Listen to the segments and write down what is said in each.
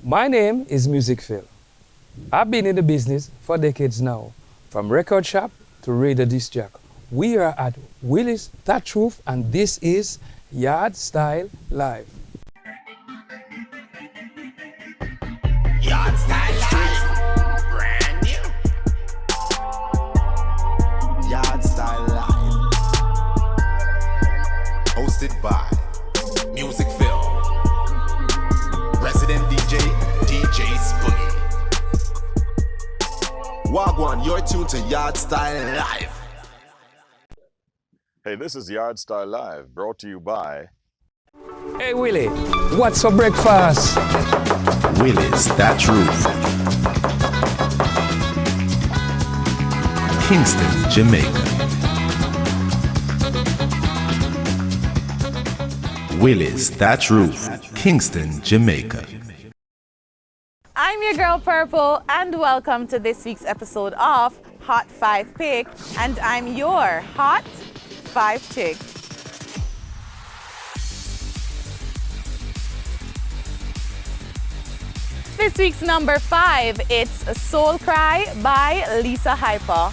My name is Music Phil. I've been in the business for decades now, from record shop to radio disc jock. We are at Willie's Thatch Roof and this is Yardstyle Live. Yardstyle Live, brand new. Yardstyle Live, hosted by Music Phil, resident DJ Spoonie. Wagwan, you're tuned to Yardstyle Live. Hey, this is Yardstyle Live, brought to you by... Hey Willie, what's for breakfast? Willie's Thatch Roof, Kingston, Jamaica. Willie's Thatch Roof, Kingston, Jamaica. I'm your girl Purple and welcome to this week's episode of Hot 5 Pick, and I'm your Hot 5 Chick. This week's number 5, it's Soul Cry by Lisa Hyper.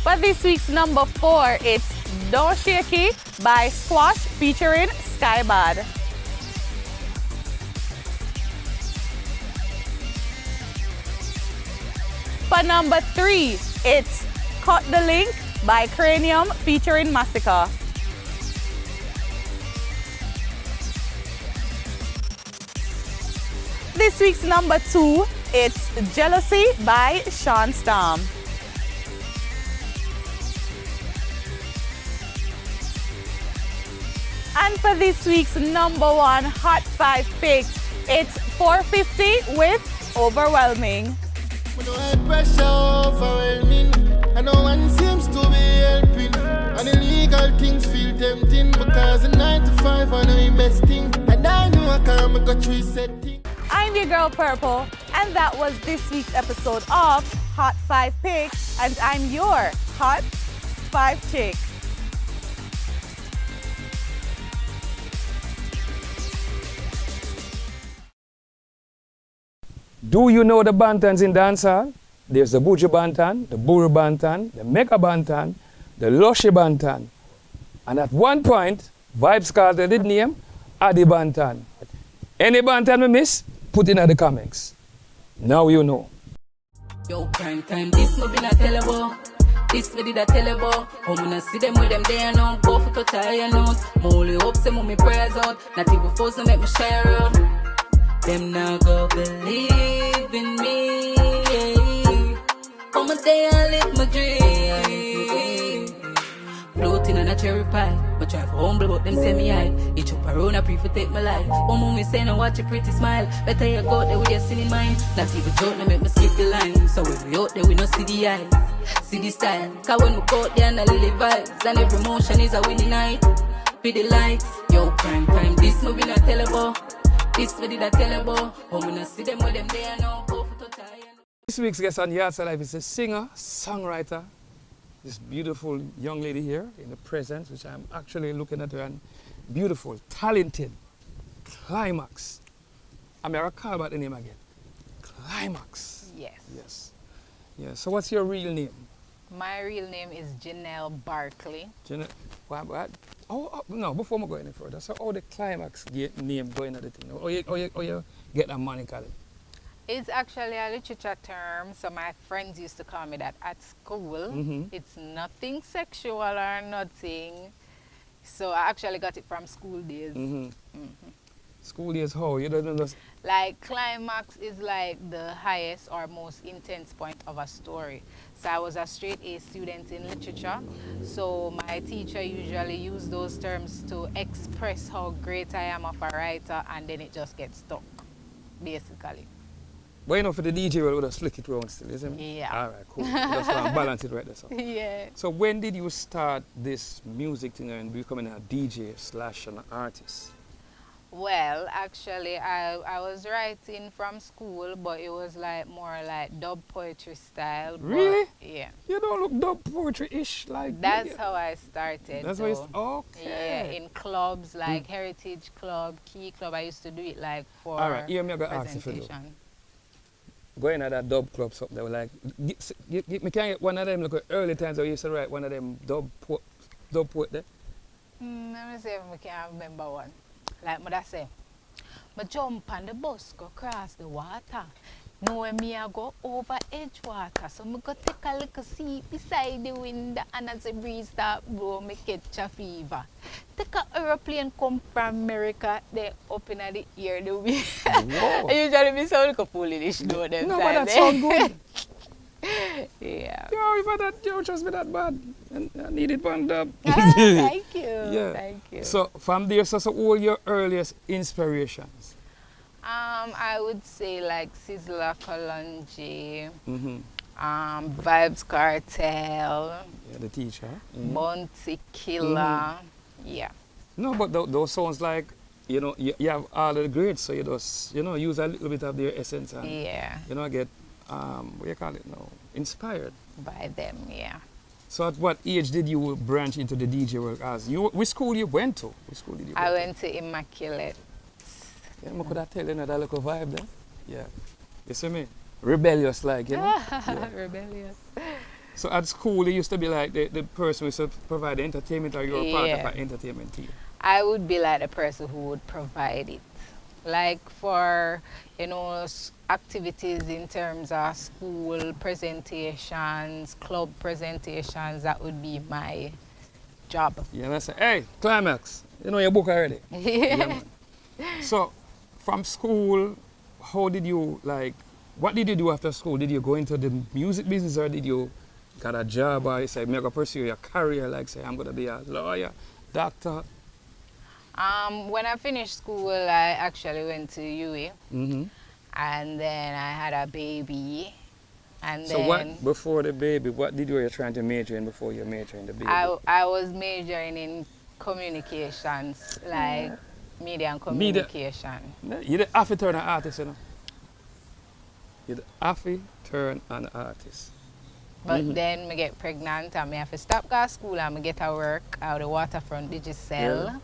But this week's number 4, it's Don't Shaky by Squash featuring Skybad. For number 3, it's Cut the Link by Cranium featuring Massacre. This week's number 2, it's Jealousy by Sean Storm. And for this week's number 1 Hot 5 picks, it's 450 with Overwhelming. When no high pressure overwhelming, and no one seems to be helping. And illegal things feel tempting because in 9 to 5 I know investing, and I know I can't make a tree setting. I'm your girl Purple, and that was this week's episode of Hot 5 Picks, and I'm your Hot 5 Chick. Do you know the bantans in dancehall? There's the Buju Bantan, the Buru Bantan, the Mega Bantan, the Lushy Bantan. And at one point, Vybz Kartel did name Adi Bantan. Any Bantan we miss, put in the comments. Now you know. Yo, prime time, this no be not tellable. This we did a tellable. How me not see them with them there now. Go for touch a higher note. Molly hope say me prayers out. Not even force to make me share out. Them now go believe in me. Come a day I live my dream. Floating on a cherry pie, but try for humble, but them say me high. Each up around, I prefer take my life. One moment say now watch your pretty smile. Better you go out there with your sin in mind. Not even joke, no make me skip the line. So when we out there, we no see the eyes, see the style. Cause when we go out there, and I live vibes, and every motion is a winning night. With the lights, yo, prime time, this movie not tellable. This we did a tellable. How me not see them with them there now. Go for touch a This week's guest on Yardstyle Live is a singer, songwriter. This beautiful young lady here in the presence, which I'm actually looking at her, and beautiful, talented, Clymaxx. I'm going to call about the name again. Clymaxx. Yes. Yes. Yeah. So what's your real name? My real name is Janelle Barkley. What? No, before we go any further, so how the Clymaxx name going at the thing? How you get that moniker? It's actually a literature term, so my friends used to call me that at school. Mm-hmm. It's nothing sexual or nothing. So I actually got it from school days. Mm-hmm. Mm-hmm. School days how? You don't know. Like Clymaxx is like the highest or most intense point of a story. So I was a straight A student in literature. So my teacher usually used those terms to express how great I am of a writer, and then it just gets stuck, basically. But you know, for the DJ, we'll just flick it around still, isn't it? Yeah. All right, cool. Just balance it right there. So. Yeah. So when did you start this music thing and becoming a DJ / an artist? Well, actually, I was writing from school, but it was like more like dub poetry style. but Really? Yeah. You don't look dub poetry-ish like That's how I started. That's though. what Yeah, okay. in clubs like Heritage Club, Key Club. I used to do it like for All right, here me go ask you for presentation. going at that dub club something they were like me can get one of them look at early times I used to write one of them dub poet there. Let me see if I can remember one. Like mother say, I jump on the bus, go cross the water. Know when me I go over edge water. So I go take a little seat beside the window and as the breeze start blow, me catch a fever. Take a aeroplane come from America, they up in the ear the wind. Whoa. I usually be so like foolish though them No, but time that there. sound good. Yeah. Yo, if I that yo trust me that bad. I need it one dub. Thank you. Yeah. Thank you. So from there, so all your earliest inspirations. I would say like Sizzla Kalonji, Mm-hmm. Vibes Cartel, Yeah, the teacher. Bounty Killer. Yeah. No, but those sounds like you have all the grades, so you just use a little bit of their essence and Yeah. get what you call it now, inspired. By them, yeah. So at what age did you branch into the DJ work? As which school you went to? Which school did you I go went to Immaculate. to? Yeah, I could have tell that little vibe there. Yeah. You see me? Rebellious like, Yeah. Rebellious. So at school it used to be like the person who used to provide the entertainment, or you were part of Yeah. an entertainment team. I would be like the person who would provide it. Like for, activities in terms of school presentations, club presentations, that would be my job. Yeah, and I say, hey, Clymaxx, you know your book already. Yeah, Yeah. man. So from school, how did you what did you do after school? Did you go into the music business, or did you got a job, or you say, I'm going to pursue your career, like say, I'm going to be a lawyer, doctor? When I finished school, I actually went to UA, Mm-hmm. and then I had a baby, and So then what, before the baby, what did you were trying to major in before you major in the baby? I was majoring in communications, like media and communication. You the have to turn an artist, You the have to turn an artist. But then I get pregnant and I have to stop go to school and I get a work out of the waterfront Digicel. Yeah.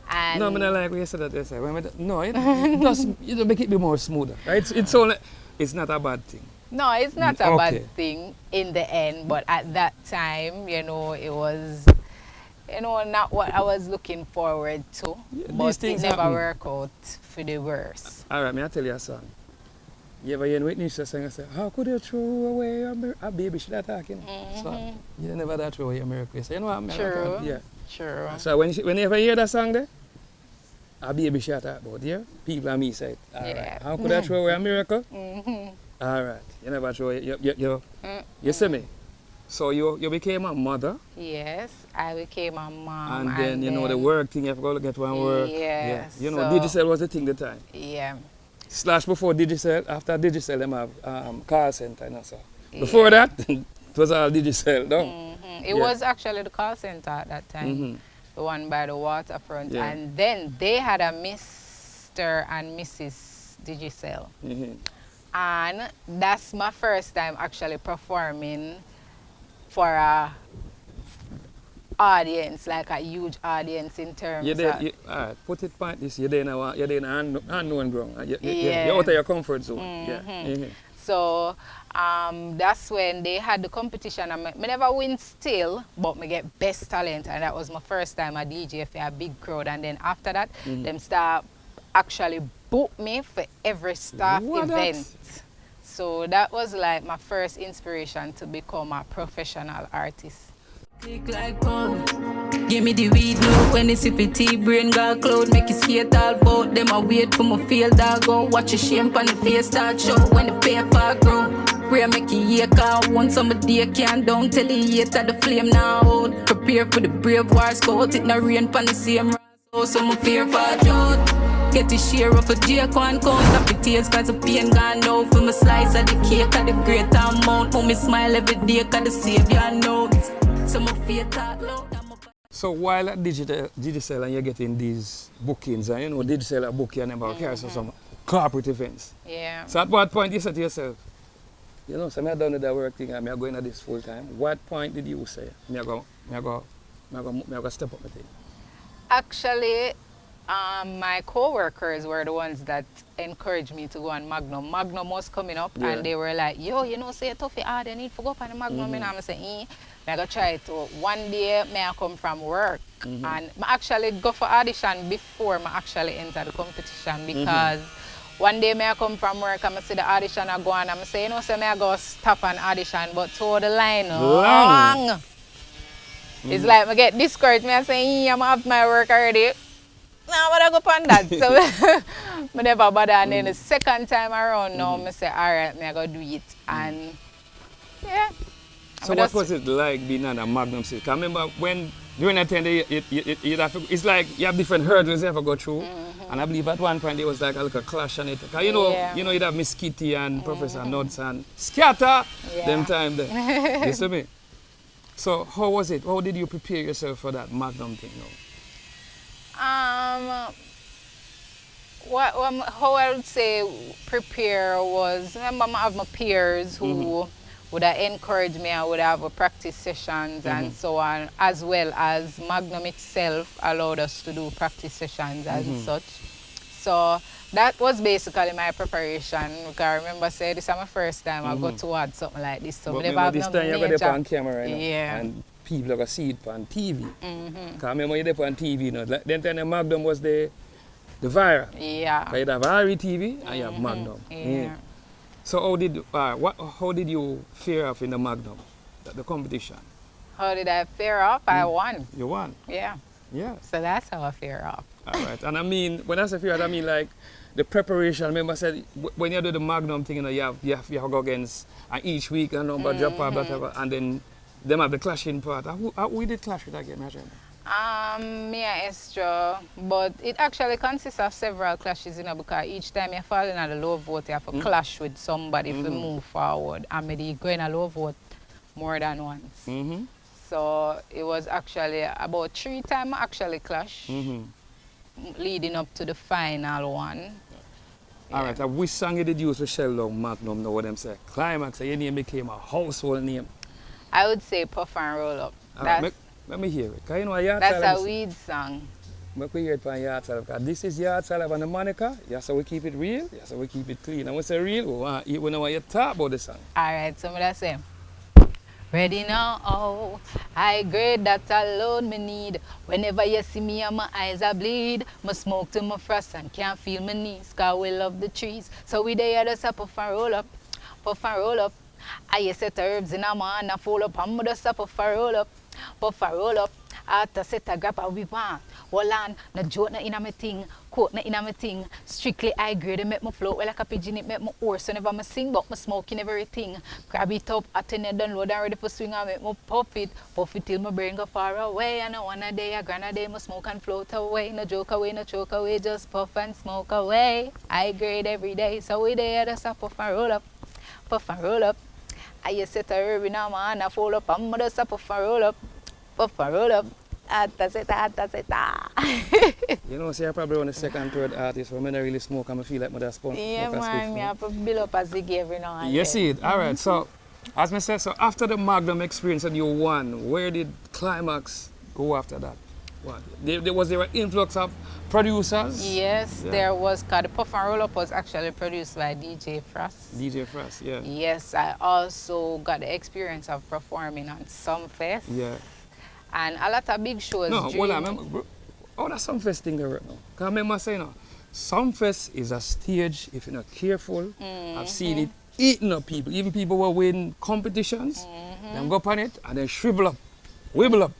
And No, I don't like what you said that you say. No, it just make it be more smoother. Right? It's only, it's not a bad thing. no, it's not a Okay. bad thing in the end, but at that time, it was not what I was looking forward to. Yeah, these but it things never happen. worked out for the worse. All right, I'll tell you a song. You ever hear Whitney Houston sing and say, how could you throw away a baby? She that talking. So, you never that throw away America. You say, America. True. Yeah. True. So when you ever hear that song there, a baby she talk about, yeah? People and me say, all right. Yeah. How could I throw away America? Mm-hmm. All right. You never throw away. You see me? So you became a mother, Yes, I became a mom. and then the work thing, you have to get one work. Yes, Yeah. so- Digicel was the thing the time. Yeah. Slash before Digicel, after Digicel, them have call center, so. Before that, it was all Digicel, no? It Yeah. was actually the call center at that time, Mhm. the one by the waterfront. Yeah. And then they had a Mr. and Mrs. Digicel. Mhm. And that's my first time actually performing for a audience, like a huge audience in terms You of... did, all right, put it point this, you're in unknown ground. You're Yeah. out of your comfort zone. Yeah. Mhm. So that's when they had the competition. I never win still, but I get best talent, and that was my first time a DJ for a big crowd. And then after that, them start actually book me for every staff What event. that? So that was like my first inspiration to become a professional artist. Click like bomb. Give me the weed now when it's tea brain got cloud. Make it skate all bout. Them a wait for my field dog go. Watch your shame on the face start show when the paper grow. Pray make it year car one summer day can't down. Tell the hater the flame now out. Prepare for the brave war scout. It no rain pan the same rise. So my fear for drought. Get the share of a Jake one count up the tears cause the pain gone now. For my slice of the cake of the great amount. For me smile every day cause the savior knows. So my fear talk loud. So while at digital and you're getting these bookings, and you know, digital book you and about carry some corporate events. Yeah. So at what point you said to yourself, you know, so I'm done with that work thing and I'm going at this full time. What point did you say, I go step up my thing? Actually, my co-workers were the ones that encouraged me to go on Magnum. Magnum was coming up and they were like, yo, you know, say tough hard, you need to go up on the Magnum. And I'm saying, I go try it. One day, I come from work and I actually go for audition before I actually enter the competition because one day I come from work and I see the audition I go on and I say, you know, so I go stop an audition, but to the line long. It's like I get discouraged. I say, I'm have my work already. No, but I go on that. So I never bother. And then the second time around now, I say, all right, I go do it. And yeah. So what was it like being on a Magnum seat? I remember when during that time, it's like you have different hurdles you have to go through. And I believe at one point there was like a little clash on it. Cause you know you'd have Miss Kitty and Professor Nuts and Scatter them time there. You see me? So how was it? How did you prepare yourself for that Magnum thing now? How I would say prepare was, remember I have my peers who would have encouraged me. I would have practice sessions and so on, as well as Magnum itself allowed us to do practice sessions and such. So that was basically my preparation. Because I remember saying this is my first time I got towards something like this. So but remember this time you're there on camera, you know, yeah. and people are going to see it on TV. Because I remember you're there on TV, you know. Then the Magnum was the viral. Yeah. You have RE TV and you have Magnum. Yeah. So how did you fare off in the Magnum, the competition? How did I fare off? I won. You won? Yeah. Yeah. So that's how I fare off. All right. And I mean, when I say fare off, I mean like the preparation. Remember I said when you do the Magnum thing, you know, you have to go against each week a number drop or whatever, and then them have the clashing part. Who did clash with again? Me and Esther, but it actually consists of several clashes, you know, because each time you fall in a low vote, you have to clash with somebody to move forward. And maybe go in a low vote more than once. So it was actually about 3 times I actually clash, leading up to the final one. All right, which song you did use to shell down Magnum, know what them say? Clymaxx, your name became a household name. I would say Puff and Roll Up. Let me hear it. You know, Yardstyle, that's a weed song. Let me hear it from Yardstyle. Because this is Yardstyle on the moniker. Yes, so we keep it real. Yes, so we keep it clean. And when we say real, we don't want you to talk about the song. All right, so I'm say, ready now, oh, high grade that alone me need. Whenever you see me and my eyes are bleed, my smoke to my frost and can't feel my knees. Cause we love the trees. So we there just a puff and roll up, puff and roll up. I set herbs in a man and full up and just a puff and roll up. Puff and roll up, after set a grab a we want. Hold on, no joke no inna me thing, coat no inna me thing. Strictly high grade, it make me float well like a pigeon, it make me hoarse. Whenever me sing, but me smoking everything. Grab it up, attend it download and ready for swing and make me puff it till my brain go far away. And one a day, a grand a day, me smoke and float away. No joke away, no choke away, just puff and smoke away. High grade every day, so we there just a puff and roll up, puff and roll up. I set a herb in a man, I fall up, and just a puff and roll up, puff and roll up. You know, see, I probably on the second, third artist where I don't really smoke and I feel like I smoke. Yeah, man, I have to build up a zig every now and then. You see it? All right, so, as I said, so after the Magnum experience and you won, where did Clymaxx go after that? What? Was there an influx of producers? Yes, there was, because the Puff and Roll Up was actually produced by DJ Frost. DJ Frost, yeah. Yes, I also got the experience of performing on Sumfest. Yeah. And a lot of big shows. No, hold on, remember, that's Sumfest thing there right now. Because I remember saying, no, Sumfest is a stage, if you're not careful. I've seen it eating up people. Even people who win competitions, them go up on it and then shrivel up, wibble up.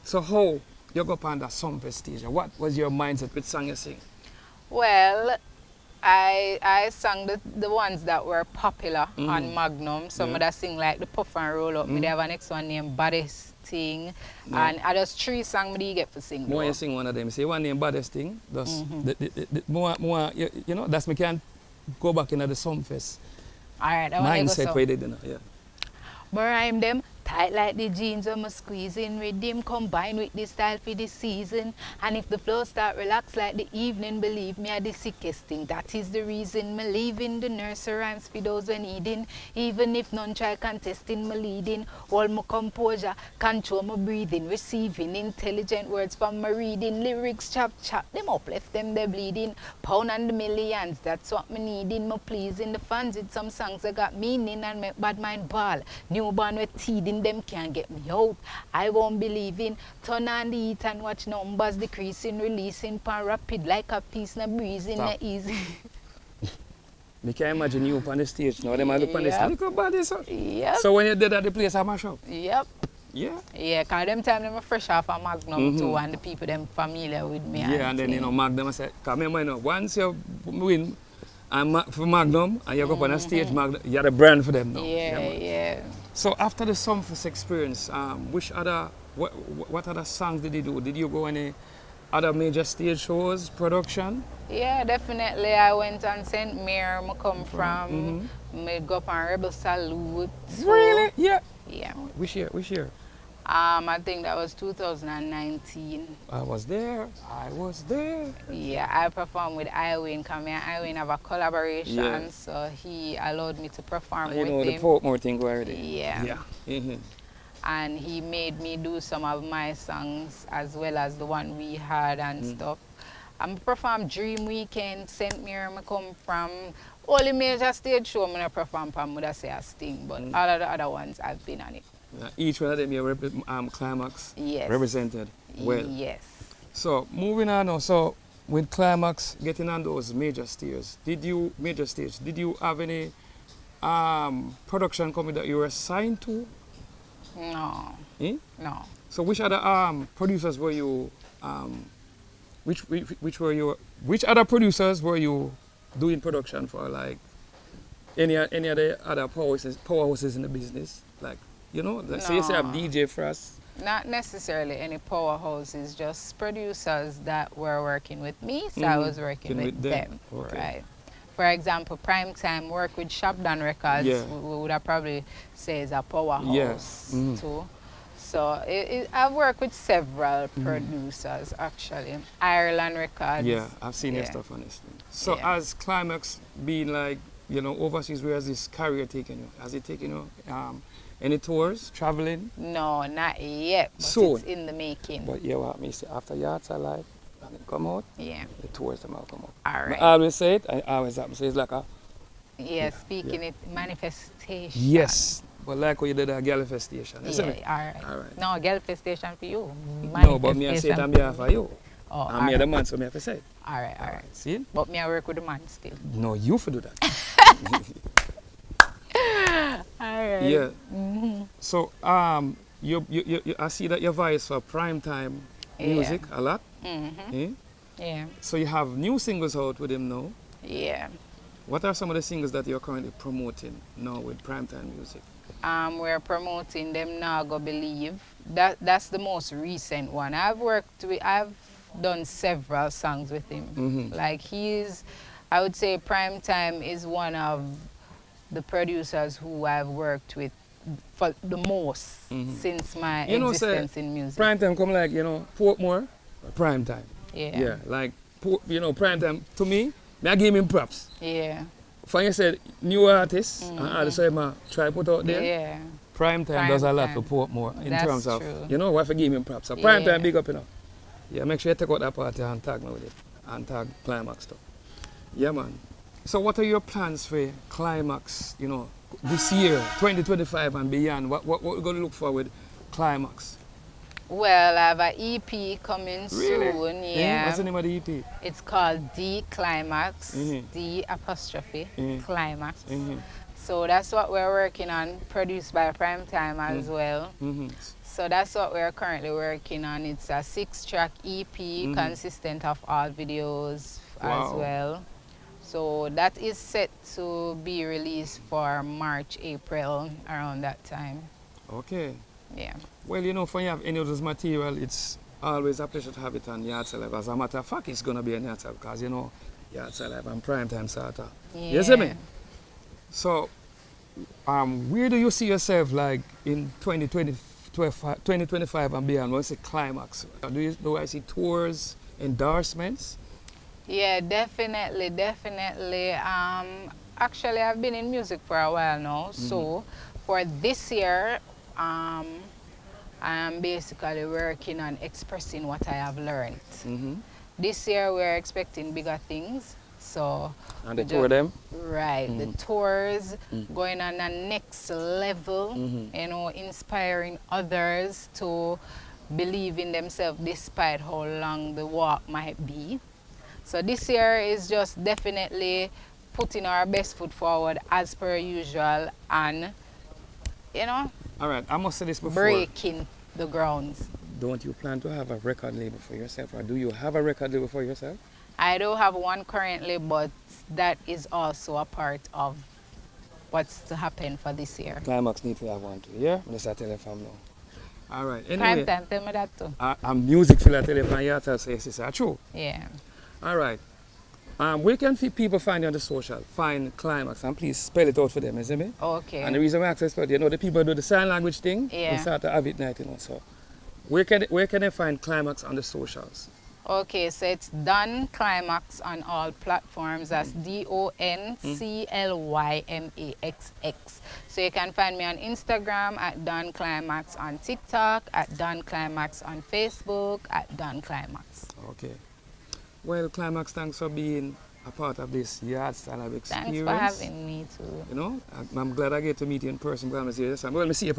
So how you go up on that Sumfest stage? What was your mindset with song you sing? Well, I sang the ones that were popular on Magnum. Some of that sing like the Puff and Roll Up. Me have a next one named Baddest Thing. And I just 3 songs me get for sing. More you sing one of them. Say one named Baddest Thing. That's more you know, that's me can go back into the Sumfest. Alright, I mindset go where they did, yeah. But rhyme them Tight like the jeans when I'm squeezing. Rhythm combined with the style for the season. And if the flow start relax like the evening, believe me, I the sickest thing. That is the reason me leaving the nursery rhymes for those when needing. Even if none try contesting, me leading. All my composure, control my breathing. Receiving intelligent words from my reading. Lyrics chop chop, them uplift them, they bleeding. Pound on the millions, that's what me needing. Me pleasing the fans with some songs that got meaning and make bad mind ball. Newborn with teething, them can't get me out. I won't believe in. Turn on the heat and watch numbers decreasing, releasing pan rapid like a piece na breezing na easy. Me can imagine you up on the stage now. Them a look on the stage. Look how bad this is. Yep. So when you did at the place, I mash up. Yep. Yeah. Yeah, cause them time them are fresh off a Magnum too, and the people them familiar with me. Yeah, and then you know Magnum I said, cause remember you know, once you win for Magnum and you go up on a stage, Magnum, you're the brand for them now. Yeah, yeah. So after the Sumfest experience, what other songs did you do? Did you go any other major stage shows, production? Yeah, definitely. I went on St. Mary, I come from. I go up on Rebel Salute. Really? Yeah. Yeah. Which year? I think that was 2019. I was there. Yeah, I performed with Iwin. Come here, Iwin have a collaboration, so he allowed me to perform with him. You know the Portmore thing already. Yeah. Yeah. And he made me do some of my songs as well as the one we had and stuff. I performed Dream Weekend, St. Mary, I come from. Only major stage show I perform from, I say a Sting, but all of the other ones I've been on it. Each one of them you Clymaxx represented well. Yes. So moving on now, so with Clymaxx getting on those major stages, did you have any production company that you were assigned to? No. Eh? No. So which other producers were you which other producers were you doing production for, like any of the other powerhouses in the business? Like, you know, like say you say I'm DJ Frost. Not necessarily any powerhouses, just producers that were working with me, so I was working with them. Okay. Right. For example, Primetime work with Shopdown Records, we would have probably say is a powerhouse too. So I've worked with several producers actually. Ireland Records. Yeah, I've seen your stuff on this thing. So has Clymaxx been like, you know, overseas, where has this career taken you? Has it taken you any tours, traveling? No, not yet, but so, it's in the making. But yeah, what me say, after Yardstyle Live, and it come out, yeah, the tours them all come out. All right. I always say it, I always have to say it's like a... Yeah, speaking it, manifestation. Yes, but like what you did at Galifestation, isn't it? All right. No, Galifestation for you. No, but me I say it on behalf of you. Oh, I'm me the man, so me have to say it. All right. See? But me I work with the man still. No, you for do that. Alright. Yeah. So you I see that you voice for primetime music a lot. Yeah. So you have new singles out with him now. Yeah. What are some of the singles that you're currently promoting now with primetime music? We're promoting them Now Go Believe. That's the most recent one. I've done several songs with him. Like I would say Primetime is one of the producers who I've worked with for the most since my existence in music. Primetime come like, you know, Portmore, Primetime. Yeah. Yeah, like, you know, Primetime, to me, I give him props. Yeah. For you said, new artists, and artists I try put out there. Yeah. Primetime does a lot for Portmore in terms of, you know, what I give him props. So Primetime big up, you know. Yeah, make sure you take out that party and tag me with it. And tag Clymaxx stuff. Yeah, man. So what are your plans for Clymaxx, you know, this year, 2025 and beyond? What we're going to look for with Clymaxx? Well, I have an EP coming soon. Yeah. What's the name of the EP? It's called D Clymaxx. D apostrophe Clymaxx. So that's what we're working on, produced by Primetime as well. So that's what we're currently working on. It's a 6-track EP consistent of all videos as well. So that is set to be released for March, April, around that time. Okay. Yeah. Well, you know, if you have any of those material, it's always a pleasure to have it on Yardstyle Live. As a matter of fact, it's going to be on Yardstyle because, you know, Yardstyle Live and Primetime sort of. Yeah. You see me? So, Where do you see yourself like in 2025 and beyond? What's the Clymaxx? Do I see tours, endorsements? Yeah, definitely. Actually, I've been in music for a while now. So for this year, I am basically working on expressing what I have learned. This year, we're expecting bigger things. So and the tour them? Right, the tours, going on the next level, you know, inspiring others to believe in themselves despite how long the walk might be. So this year is just definitely putting our best foot forward as per usual and, you know, all right, I must say this before. breaking the grounds. Don't you plan to have a record label for yourself, or do you have a record label for yourself? I do have one currently, but that is also a part of what's to happen for this year. Clymaxx need to have one too, yeah? I'm just tell you from now. All right, Prime anyway. time, tell me that too. I'm music filler tell you from Yardstyle, so yes, it's true. Yeah. All right. Where can people find you on the social? Find Clymaxx, and please spell it out for them, isn't it? Okay. And the reason why I access it, you know, the people do the sign language thing. Yeah. We start to have it night, you know. So, where can they find Clymaxx on the socials? Okay, so it's Don Clymaxx on all platforms. That's DONCLYMAXX. So you can find me on Instagram at Don Clymaxx, on TikTok at Don Clymaxx, on Facebook at Don Clymaxx. Okay. Well, Clymaxx, thanks for being a part of this Yardstyle of experience. Thanks for having me too. You know, I'm glad I get to meet you in person. Well, I see you on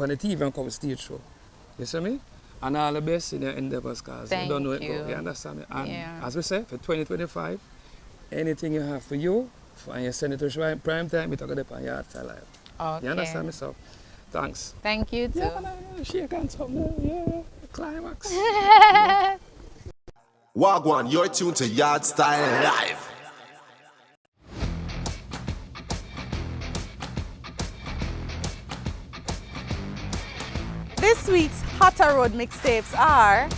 the TV and cover stage show. You see me? And all the best in your endeavors, because you don't know it. You understand me? And as we say, for 2025, anything you have for you, and you send it to prime time, it's going to be on Yardstyle Live. Okay. You understand me? So, thanks. Thank you too. Yeah, shake hands up there. Yeah, Clymaxx. Wagwan, you're tuned to Yardstyle Live. This week's Hotter Road mixtapes are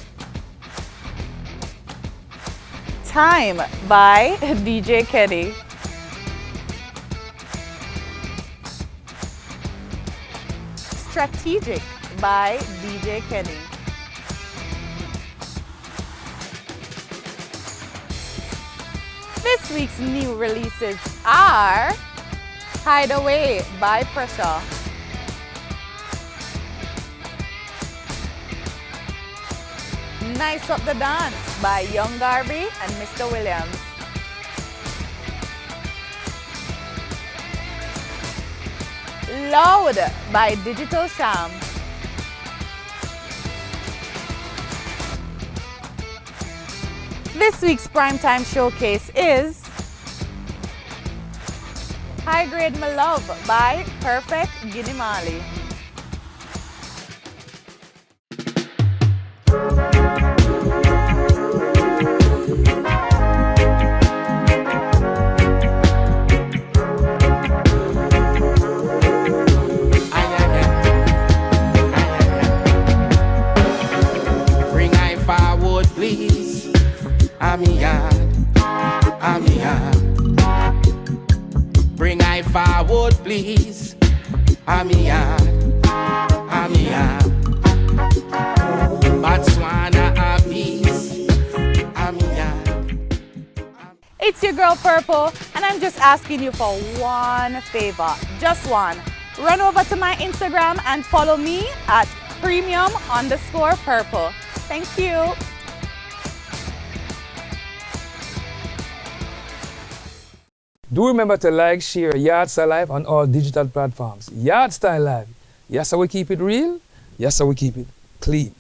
Time by DJ Kenny, Strategic by DJ Kenny, This week's new releases are Hideaway by Pressure, Nice Up the Dance by Young Garvey and Mr. Williams, Loud by Digital Sham, This week's primetime showcase is High Grade My Love by Perfect Guinea Mali. Bring I forward, please. I'm yard. Bring I forward, please. I'm yard. Botswana Abyss. I'm yard. It's your girl Purple, and I'm just asking you for one favor, just one. Run over to my Instagram and follow me at premium_purple. Thank you. Do remember to like, share Yardstyle Live on all digital platforms. Yardstyle Live. Yes, so we keep it real. Yes, so we keep it clean.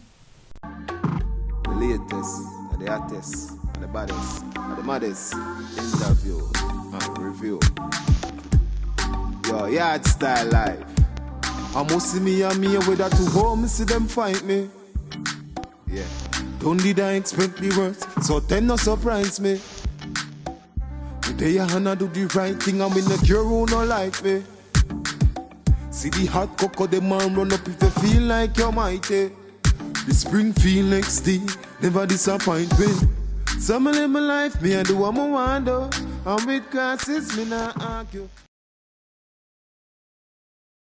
The latest, the hottest, the baddest, the maddest interview and review. Yo, Yardstyle Live. I must see me and me with that to home, see them fight me. Yeah, don't did I expect the worst, so them no surprise me. Today I wanna do the right thing, I'm in the cure who no like me. See the hot cocoa, the man run up if they feel like you're mighty. The spring feel next day, never disappoint me. Some live my life, me I do what I want to. I'm with classes, me not argue.